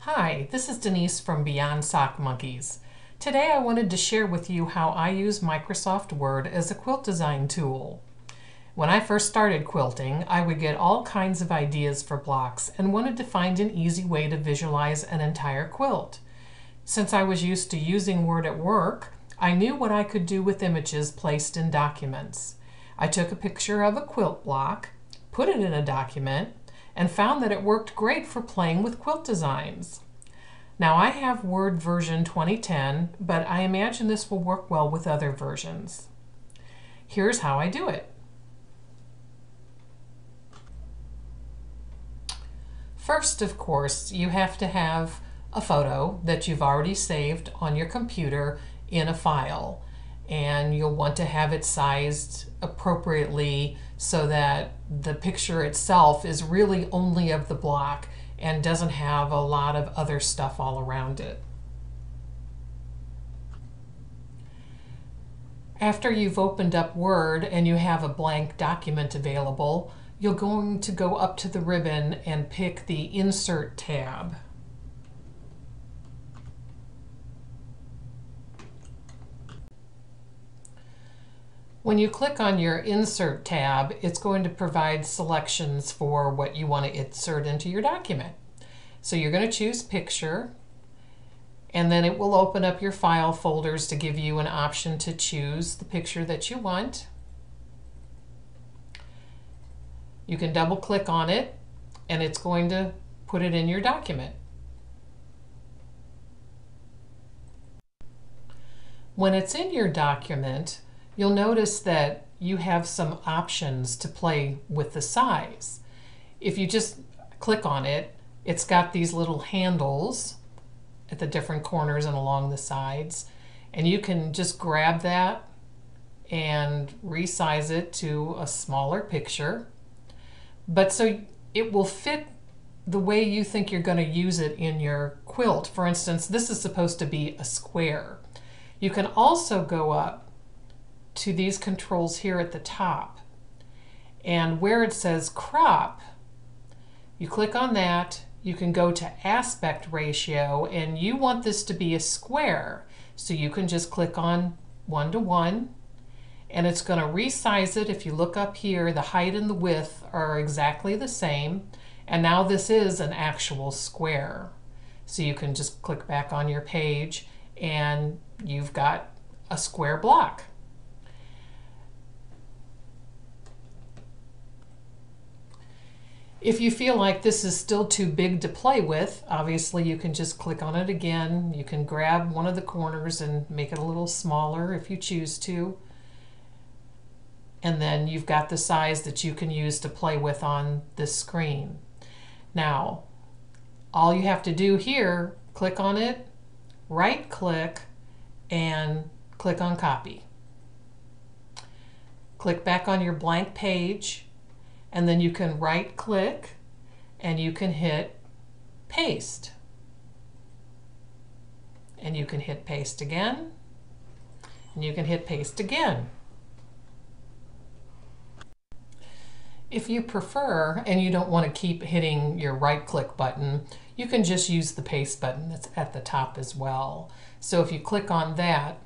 Hi, this is Denise from Beyond Sock Monkeys. Today I wanted to share with you how I use Microsoft Word as a quilt design tool. When I first started quilting, I would get all kinds of ideas for blocks and wanted to find an easy way to visualize an entire quilt. Since I was used to using Word at work, I knew what I could do with images placed in documents. I took a picture of a quilt block, put it in a document, and found that it worked great for playing with quilt designs. Now I have Word version 2010, but I imagine this will work well with other versions. Here's how I do it. First, of course, you have to have a photo that you've already saved on your computer in a file, and you'll want to have it sized appropriately so that the picture itself is really only of the block and doesn't have a lot of other stuff all around it. After you've opened up Word and you have a blank document available, you're going to go up to the ribbon and pick the Insert tab. When you click on your Insert tab, it's going to provide selections for what you want to insert into your document. So you're going to choose Picture, and then it will open up your file folders to give you an option to choose the picture that you want. You can double click on it, and it's going to put it in your document. When it's in your document, you'll notice that you have some options to play with the size. If you just click on it, it's got these little handles at the different corners and along the sides, and you can just grab that and resize it to a smaller picture. But so it will fit the way you think you're going to use it in your quilt. For instance, this is supposed to be a square. You can also go up to these controls here at the top, and where it says crop, you click on that. You can go to aspect ratio, and you want this to be a square, so you can just click on 1:1, and it's going to resize it. If you look up here, the height and the width are exactly the same, and now this is an actual square. So you can just click back on your page and you've got a square block. If you feel like this is still too big to play with, obviously you can just click on it again. You can grab one of the corners and make it a little smaller if you choose to. And then you've got the size that you can use to play with on this screen. Now, all you have to do here, click on it, right click, and click on copy. Click back on your blank page, and then you can right click and you can hit paste. And you can hit paste again, and you can hit paste again. If you prefer and you don't want to keep hitting your right click button, you can just use the paste button that's at the top as well. So if you click on that,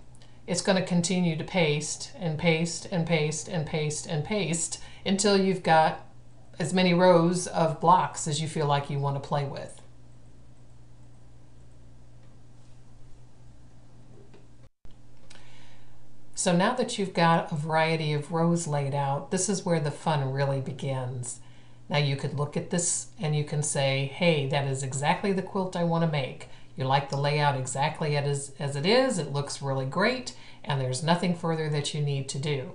it's going to continue to paste and paste and paste and paste and paste until you've got as many rows of blocks as you feel like you want to play with. So now that you've got a variety of rows laid out, this is where the fun really begins. Now you could look at this and you can say, hey, that is exactly the quilt I want to make. You like the layout exactly as it is, it looks really great, and there's nothing further that you need to do.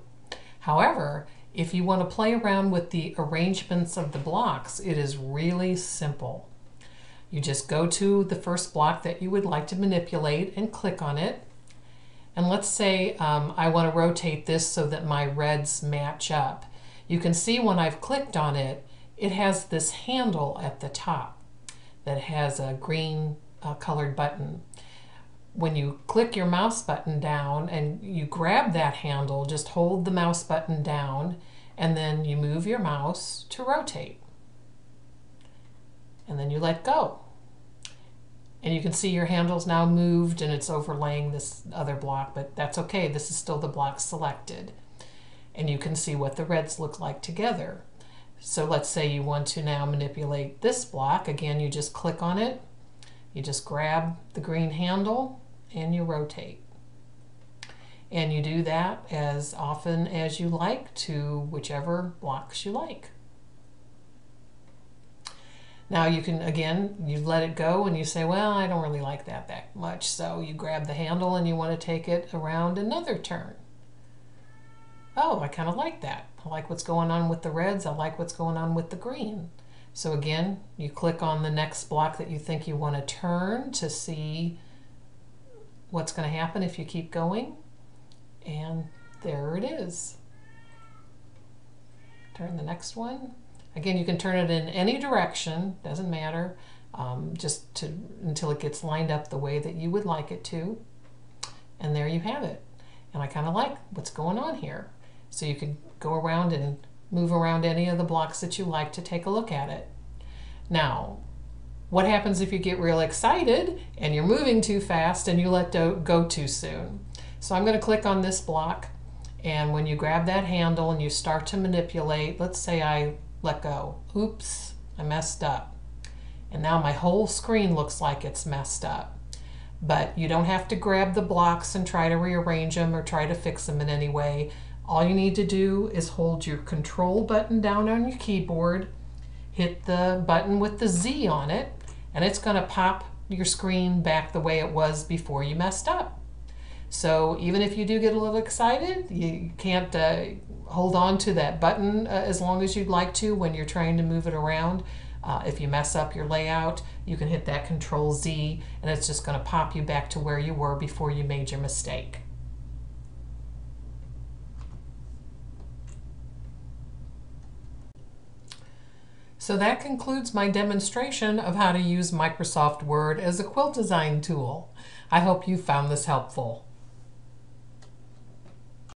However, if you want to play around with the arrangements of the blocks, it is really simple. You just go to the first block that you would like to manipulate and click on it. And let's say I want to rotate this so that my reds match up. You can see when I've clicked on it, it has this handle at the top that has a green colored button. When you click your mouse button down and you grab that handle, just hold the mouse button down and then you move your mouse to rotate. And then you let go. And you can see your handle's now moved and it's overlaying this other block, but that's okay. This is still the block selected. And you can see what the reds look like together. So let's say you want to now manipulate this block. Again, you just click on it, you just grab the green handle and you rotate. And you do that as often as you like to whichever blocks you like. Now you can, again, you let it go and you say, well, I don't really like that much. So you grab the handle and you want to take it around another turn. Oh, I kind of like that. I like what's going on with the reds. I like what's going on with the green. So again, you click on the next block that you think you want to turn to see what's going to happen if you keep going. And there it is. Turn the next one. Again, you can turn it in any direction, doesn't matter, until it gets lined up the way that you would like it to. And there you have it. And I kind of like what's going on here. So you can go around and move around any of the blocks that you like to take a look at it. Now, what happens if you get real excited and you're moving too fast and you let go too soon? So I'm going to click on this block, and when you grab that handle and you start to manipulate, let's say I let go. Oops, I messed up. And now my whole screen looks like it's messed up. But you don't have to grab the blocks and try to rearrange them or try to fix them in any way. All you need to do is hold your control button down on your keyboard, hit the button with the Z on it, and it's going to pop your screen back the way it was before you messed up. So even if you do get a little excited, you can't hold on to that button as long as you'd like to when you're trying to move it around. If you mess up your layout, you can hit that Control Z and it's just going to pop you back to where you were before you made your mistake. So that concludes my demonstration of how to use Microsoft Word as a quilt design tool. I hope you found this helpful.